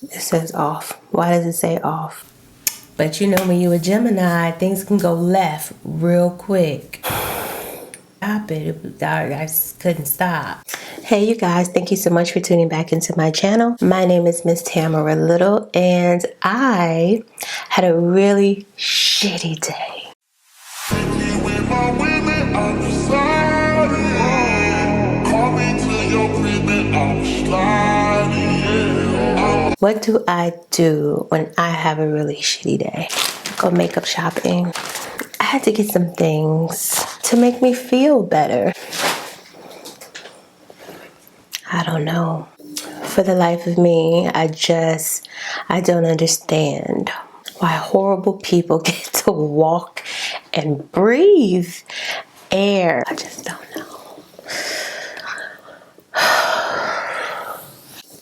It says off. Why does it say off? But you know, when you're a Gemini, things can go left real quick. Stop it. I just couldn't stop. Hey you guys, thank you so much for tuning back into my channel. My name is Miss Tamara Little, and I had a really shitty day. What do I do when I have a really shitty day? Go makeup shopping. I had to get some things to make me feel better. I don't know. For the life of me, I don't understand why horrible people get to walk and breathe air. I just don't know.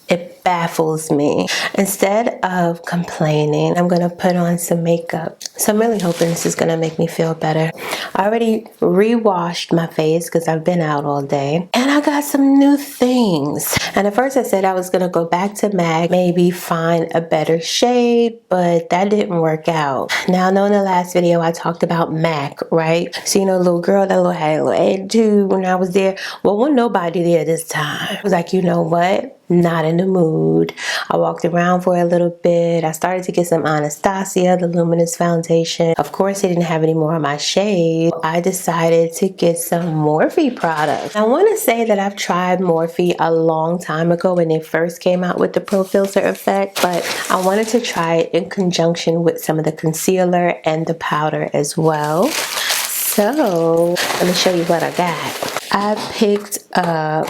It baffles me. Instead of complaining, I'm gonna put on some makeup. So I'm really hoping this is gonna make me feel better. I already re-washed my face because I've been out all day, and I got some new things. And at first I said I was gonna go back to MAC, maybe find a better shade, but that didn't work out. Now I know in the last video I talked about MAC, right? So you know, little girl that had a little attitude when I was there. Well, wasn't nobody there this time. I was like, you know what? Not in the mood. I walked around for a little bit. I started to get some Anastasia, the Luminous foundation. Of course, they didn't have any more of my shade. I decided to get some Morphe products. I want to say that I've tried Morphe a long time ago when they first came out with the Pro Filter effect, but I wanted to try it in conjunction with some of the concealer and the powder as well. So let me show you what I got. I picked up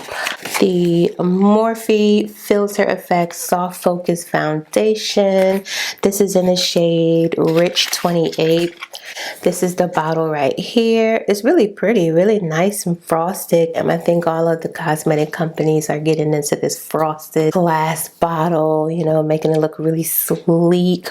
the Morphe Filter Effects Soft Focus Foundation. This is in the shade Rich 28. This is the bottle right here. It's really pretty, really nice and frosted. And I think all of the cosmetic companies are getting into this frosted glass bottle, you know, making it look really sleek.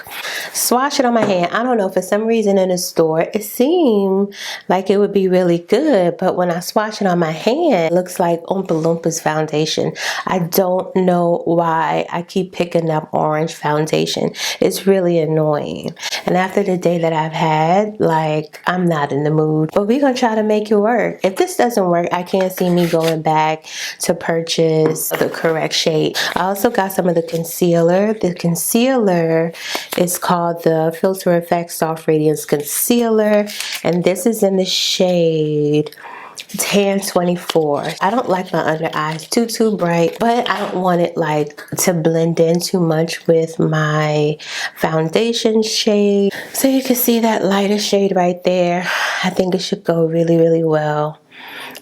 Swatch it on my hand. I don't know, for some reason in the store, it seemed like it would be really good. But when I swatch it on my hand, it looks like Oompa Loompas foundation. I don't know why I keep picking up orange foundation. It's really annoying. And after the day that I've had, like, I'm not in the mood. But we're gonna try to make it work. If this doesn't work, I can't see me going back to purchase the correct shade. I also got some of the concealer. The concealer is called the Filter Effects Soft Radiance Concealer. And this is in the shade Tan 24. I don't like my under eyes too bright, but I don't want it like to blend in too much with my foundation shade. So you can see that lighter shade right there. I think it should go really well.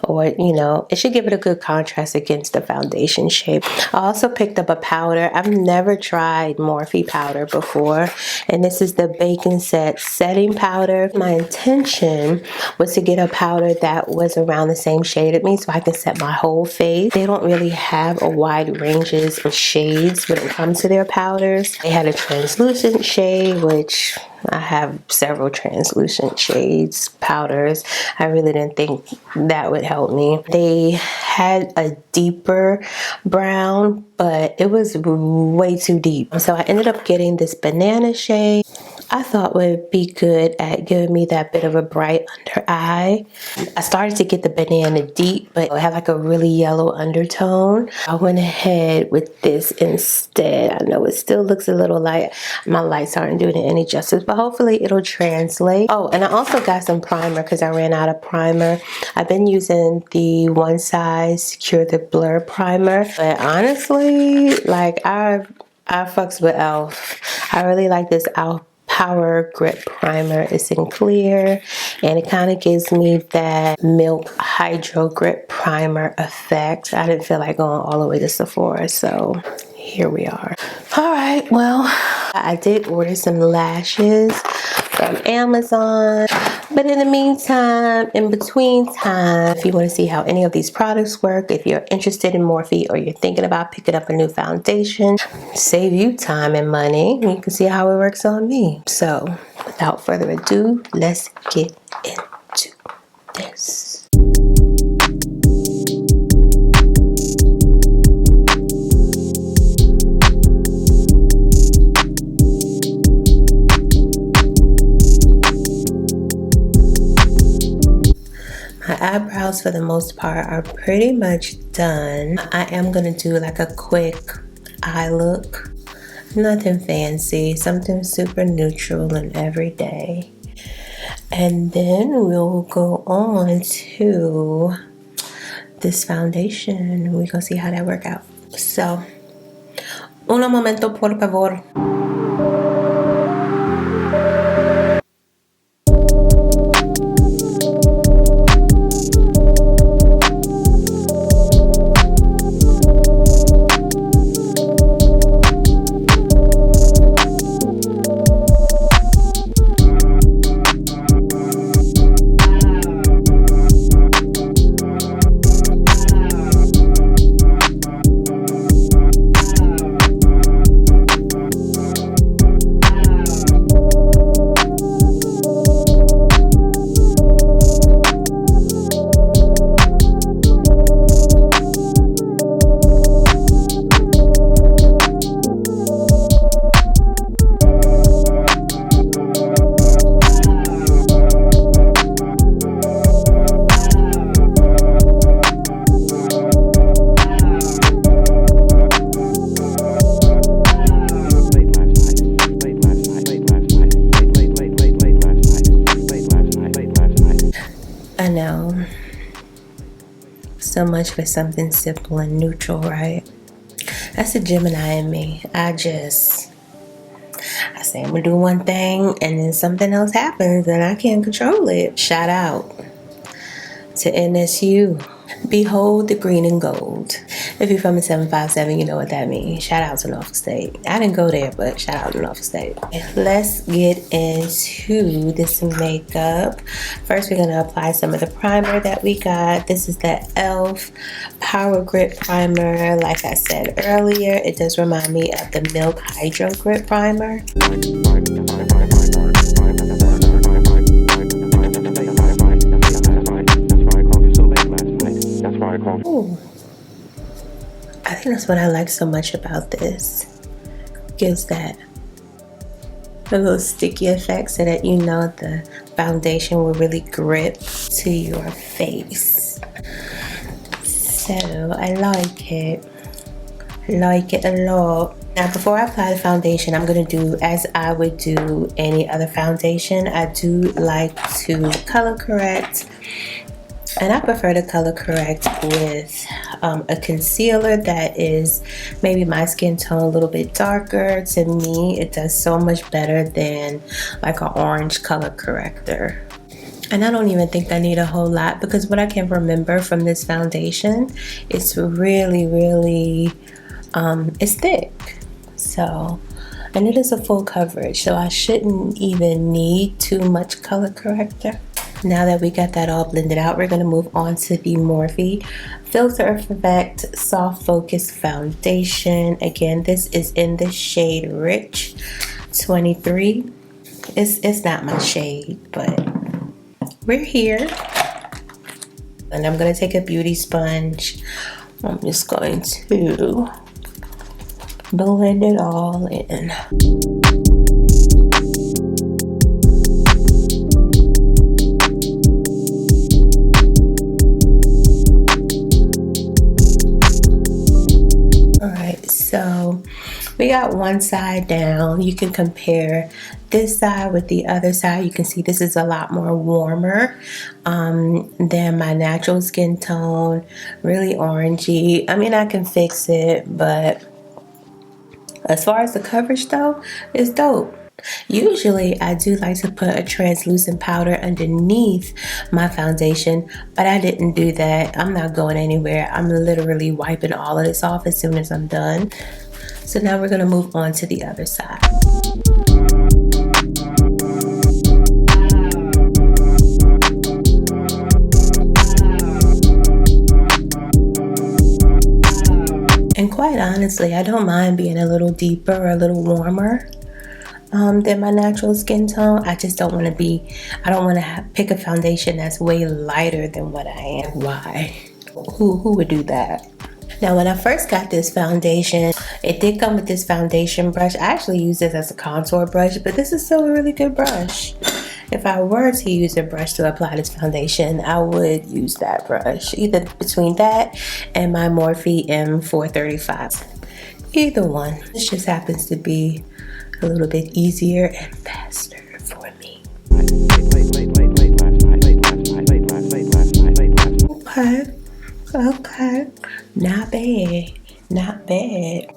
Or, you know, it should give it a good contrast against the foundation shade. I also picked up a powder. I've never tried Morphe powder before, and this is the Bacon Set setting powder. My intention was to get a powder that was around the same shade as me so I can set my whole face. They don't really have a wide ranges of shades when it comes to their powders. They had a translucent shade, which I have several translucent shades, powders. I really didn't think that would help me. They had a deeper brown, but it was way too deep. So I ended up getting this banana shade. I thought would be good at giving me that bit of a bright under eye. I started to get the banana deep, but it had like a really yellow undertone. I went ahead with this instead. I know it still looks a little light. My lights aren't doing it any justice, but hopefully it'll translate. Oh, and I also got some primer because I ran out of primer. I've been using the One Size Cure the Blur primer, but honestly, like I fucks with e.l.f. I really like this e.l.f. Power Grip Primer. It's in clear, and it kind of gives me that Milk Hydro Grip Primer effect. I didn't feel like going all the way to Sephora, so here we are. All right, well, I did order some lashes from Amazon, but in the meantime, in between time, if you want to see how any of these products work, if you're interested in Morphe or you're thinking about picking up a new foundation, save you time and money, you can see how it works on me. So without further ado, let's get into this. brows for the most part are pretty much done. I am gonna do like a quick eye look. Nothing fancy, something super neutral and everyday. And then we'll go on to this foundation. We're gonna see how that work out. So, un momento por favor. I know, so much for something simple and neutral, right? That's a Gemini in me. I say I'm gonna do one thing and then something else happens and I can't control it. Shout out to NSU. Behold the green and gold. If you're from the 757, you know what that means. Shout out to Norfolk State. I didn't go there, but shout out to Norfolk State. Let's get into this makeup. First, we're gonna apply some of the primer that we got. This is the e.l.f. Power Grip Primer. Like I said earlier, it does remind me of the Milk Hydro Grip Primer. Ooh. I think that's what I like so much about this. Gives that a little sticky effect so that you know the foundation will really grip to your face. So I like it. I like it a lot. Now before I apply the foundation, I'm going to do as I would do any other foundation. I do like to color correct. And I prefer to color correct with a concealer that is maybe my skin tone a little bit darker. To me, it does so much better than like an orange color corrector. And I don't even think I need a whole lot because what I can remember from this foundation, it's really, really, it's thick. So, and it is a full coverage, so I shouldn't even need too much color corrector. Now that we got that all blended out, we're going to move on to the Morphe Filter Effect Soft Focus Foundation. Again, this is in the shade Rich 23. It's not my shade, but we're here. And I'm going to take a beauty sponge. I'm just going to blend it all in. So we got one side down. You can compare this side with the other side. You can see this is a lot more warmer than my natural skin tone. Really orangey. I mean, I can fix it, but as far as the coverage though, it's dope. Usually I do like to put a translucent powder underneath my foundation, but I didn't do that. I'm not going anywhere. I'm literally wiping all of this off as soon as I'm done. So now we're going to move on to the other side. And quite honestly, I don't mind being a little deeper or a little warmer than my natural skin tone. I just don't want to be, I don't want to pick a foundation that's way lighter than what I am. Why? Who would do that? Now, when I first got this foundation, it did come with this foundation brush. I actually use this as a contour brush, but this is still a really good brush. If I were to use a brush to apply this foundation, I would use that brush. Either between that and my Morphe M435. Either one. This just happens to be a little bit easier and faster for me. Okay. Not bad. Not bad.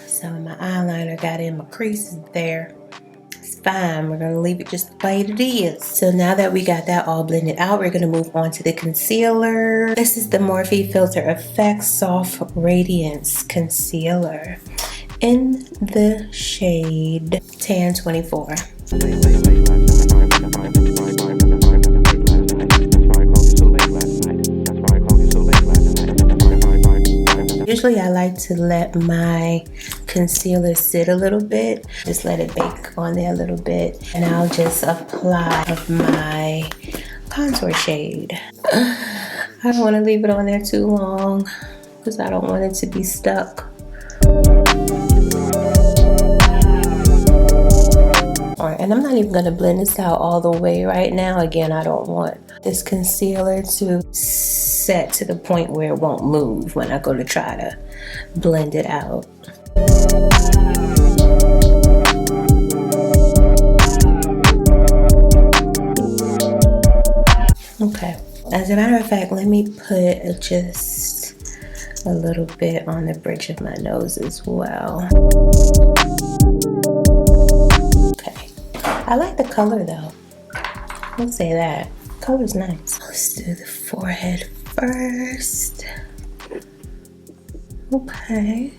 So my eyeliner got in my creases there. It's fine. We're gonna leave it just the way it is. So now that we got that all blended out, we're gonna move on to the concealer. This is the Morphe Filter Effects Soft Radiance Concealer in the shade Tan 24. Usually I like to let my concealer sit a little bit. Just let it bake on there a little bit. And I'll just apply my contour shade. I don't want to leave it on there too long because I don't want it to be stuck. Alright, and I'm not even going to blend this out all the way right now. Again, I don't want this concealer to set to the point where it won't move when I go to try to blend it out. Okay, as a matter of fact, let me put just a little bit on the bridge of my nose as well. Okay, I like the color though. I'll say that. Color's nice. Let's do the forehead first. Okay.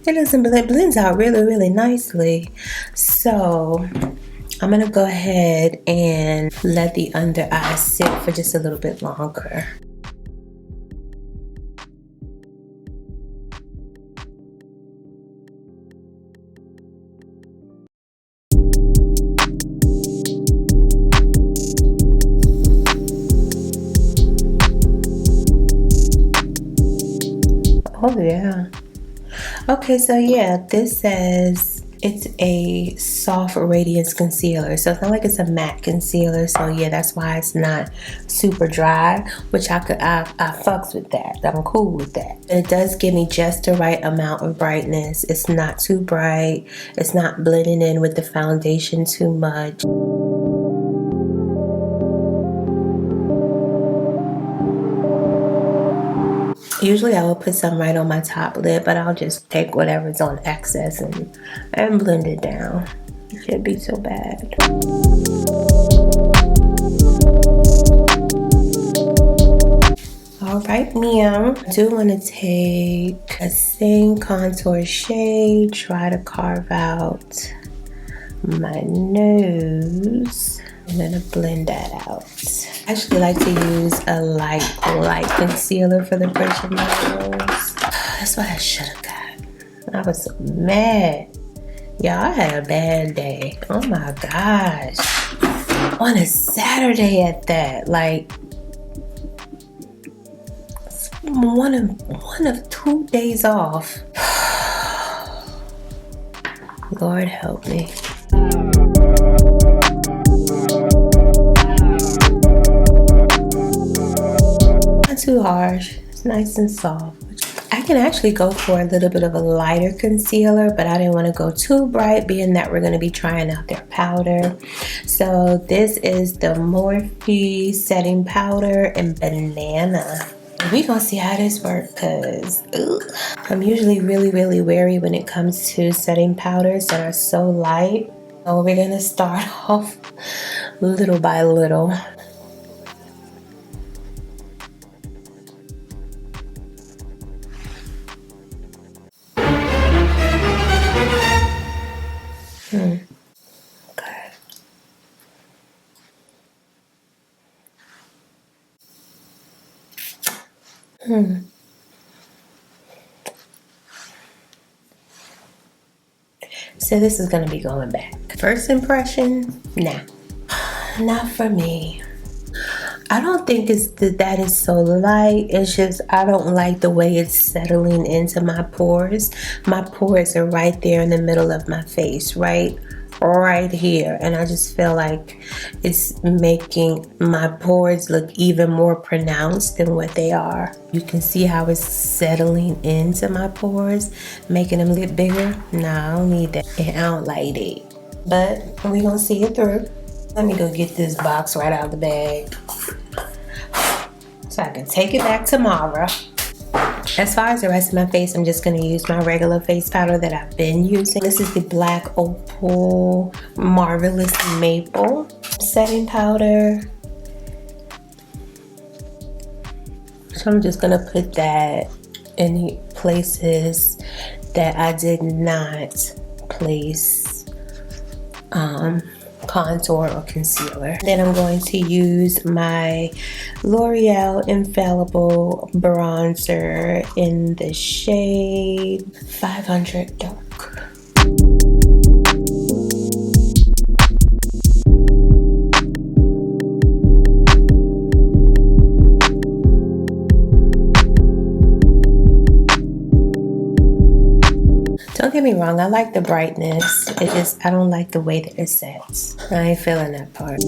It doesn't blend, it blends out really nicely. So I'm gonna go ahead and let the under eye sit for just a little bit longer. Oh yeah. Okay, so yeah, this says it's a soft radiance concealer. So it's not like it's a matte concealer. So yeah, that's why it's not super dry, which I fucks with that. I'm cool with that. And it does give me just the right amount of brightness. It's not too bright. It's not blending in with the foundation too much. Usually I will put some right on my top lid, but I'll just take whatever's on excess and blend it down. It shouldn't be so bad. All right, ma'am. I do want to take a same contour shade, try to carve out my nose. I'm gonna blend that out. I actually like to use a light concealer for the bridge of my nose. That's what I should have got. I was so mad. Y'all, I had a bad day. Oh my gosh. On a Saturday at that. Like, one of 2 days off. Lord help me. Too harsh. It's nice and soft. I can actually go for a little bit of a lighter concealer, but I didn't want to go too bright, being that we're going to be trying out their powder. So this is the Morphe setting powder in banana. We're gonna see how this works, because I'm usually really wary when it comes to setting powders that are so light. So we're gonna start off little by little. So this is gonna be going back. First impression, nah, not for me. I don't think it's that is so light. It's just I don't like the way it's settling into my pores. My pores are right there in the middle of my face, right right here, and I just feel like it's making my pores look even more pronounced than what they are. You can see how it's settling into my pores, making them look bigger. Nah, I don't need that, and I don't like it, but we gonna see it through. Let me go get this box right out of the bag so I can take it back tomorrow. As far as the rest of my face, I'm just going to use my regular face powder that I've been using. This is the Black Opal Marvelous Maple setting powder. So I'm just going to put that in the places that I did not place contour or concealer. Then I'm going to use my L'Oreal Infallible bronzer in the shade 500 Dark. Don't get me wrong, I like the brightness. It just, I don't like the way that it sets. I ain't feeling that part.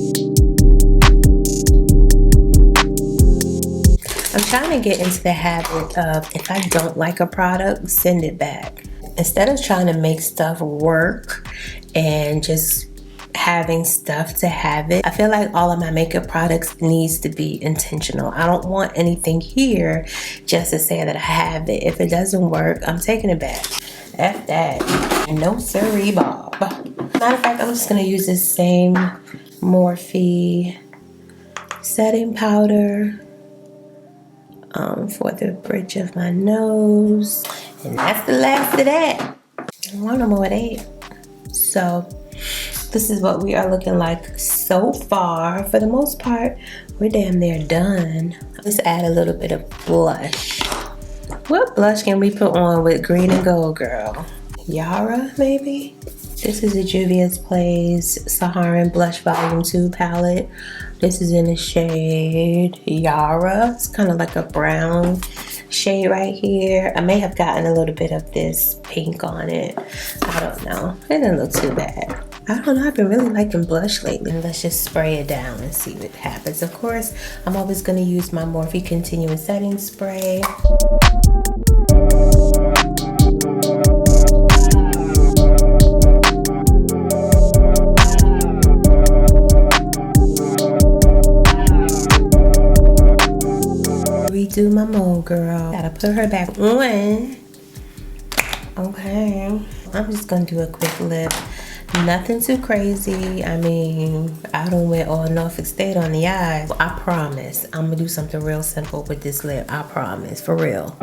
I'm trying to get into the habit of, if I don't like a product, send it back. Instead of trying to make stuff work and just having stuff to have it, I feel like all of my makeup products needs to be intentional. I don't want anything here just to say that I have it. If it doesn't work, I'm taking it back. F that. No siree, Bob. Matter of fact, I'm just gonna use this same Morphe setting powder for the bridge of my nose. And that's the last of that. I want no more of that. So this is what we are looking like so far. For the most part, we're damn near done. Let's add a little bit of blush. What blush can we put on with green and gold, girl? Yara, maybe? This is a Juvia's Plays Saharan Blush Volume 2 palette. This is in the shade Yara. It's kind of like a brown shade right here. I may have gotten a little bit of this pink on it. I don't know. It didn't look too bad. I don't know, I've been really liking blush lately. Let's just spray it down and see what happens. Of course, I'm always gonna use my Morphe Continuous Setting Spray. Redo my mole, girl. Gotta put her back on. Okay, I'm just gonna do a quick lip. Nothing too crazy. I mean, I don't wear all Norfolk State on the eyes. I promise. I'm gonna do something real simple with this lip. I promise, for real.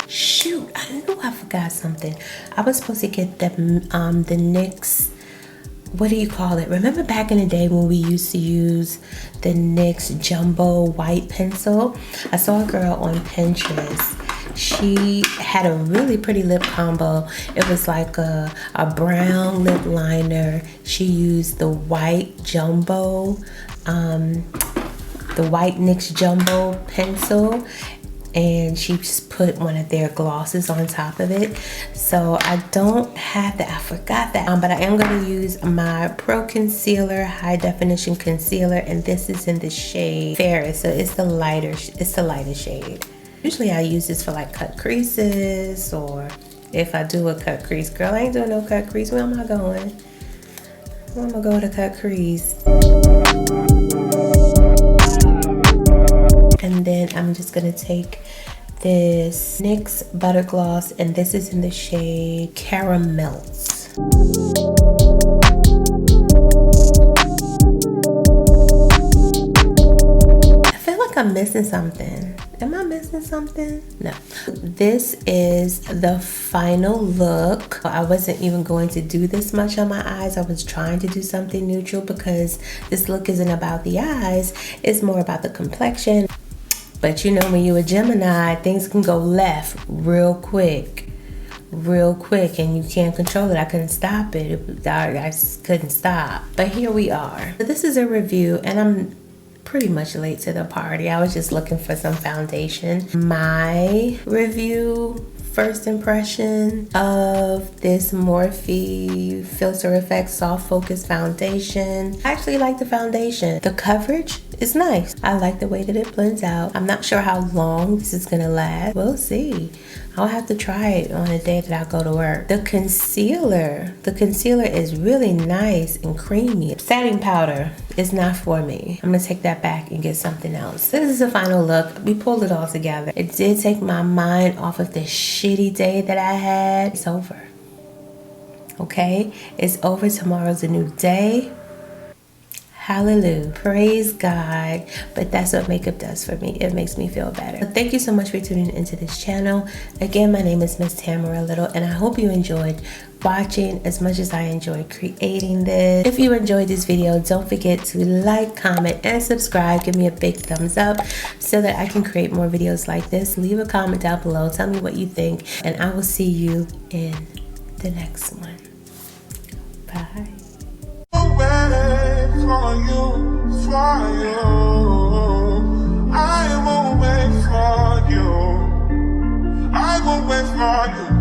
Shoot, I knew I forgot something. I was supposed to get the NYX, what do you call it? Remember back in the day when we used to use the NYX Jumbo White Pencil? I saw a girl on Pinterest. She had a really pretty lip combo. It was like a brown lip liner. She used the white Jumbo, the white NYX Jumbo pencil, and she just put one of their glosses on top of it. So I don't have that, I forgot that, but I am gonna use my Pro Concealer High Definition Concealer, and this is in the shade Ferris, so it's the lighter shade. Usually I use this for like cut creases, or if I do a cut crease. Girl, I ain't doing no cut crease. Where am I going? Where am I going to cut crease? And then I'm just gonna take this NYX Butter Gloss, and this is in the shade Caramels. I feel like I'm missing something. Am I missing something? No. This is the final look. I wasn't even going to do this much on my eyes. I was trying to do something neutral because this look isn't about the eyes. It's more about the complexion. But you know, when you're a Gemini, things can go left real quick, and you can't control it. I couldn't stop it. I just couldn't stop. But here we are. So this is a review, and pretty much late to the party. I was just looking for some foundation. My review, first impression of this Morphe Filter Effects Soft Focus Foundation. I actually like the foundation. The coverage is nice. I like the way that it blends out. I'm not sure how long this is gonna last. We'll see. I'll have to try it on a day that I go to work. The concealer is really nice and creamy. Setting powder is not for me. I'm gonna take that back and get something else. This is the final look. We pulled it all together. It did take my mind off of the shitty day that I had. It's over. Okay? It's over. Tomorrow's a new day. Hallelujah. Praise God. But that's what makeup does for me. It makes me feel better. So thank you so much for tuning into this channel. Again, my name is Miss Tamara Little, and I hope you enjoyed watching as much as I enjoyed creating this. If you enjoyed this video, don't forget to like, comment, and subscribe. Give me a big thumbs up so that I can create more videos like this. Leave a comment down below. Tell me what you think, and I will see you in the next one. Bye. For you, I will wait for you. I will wait for you.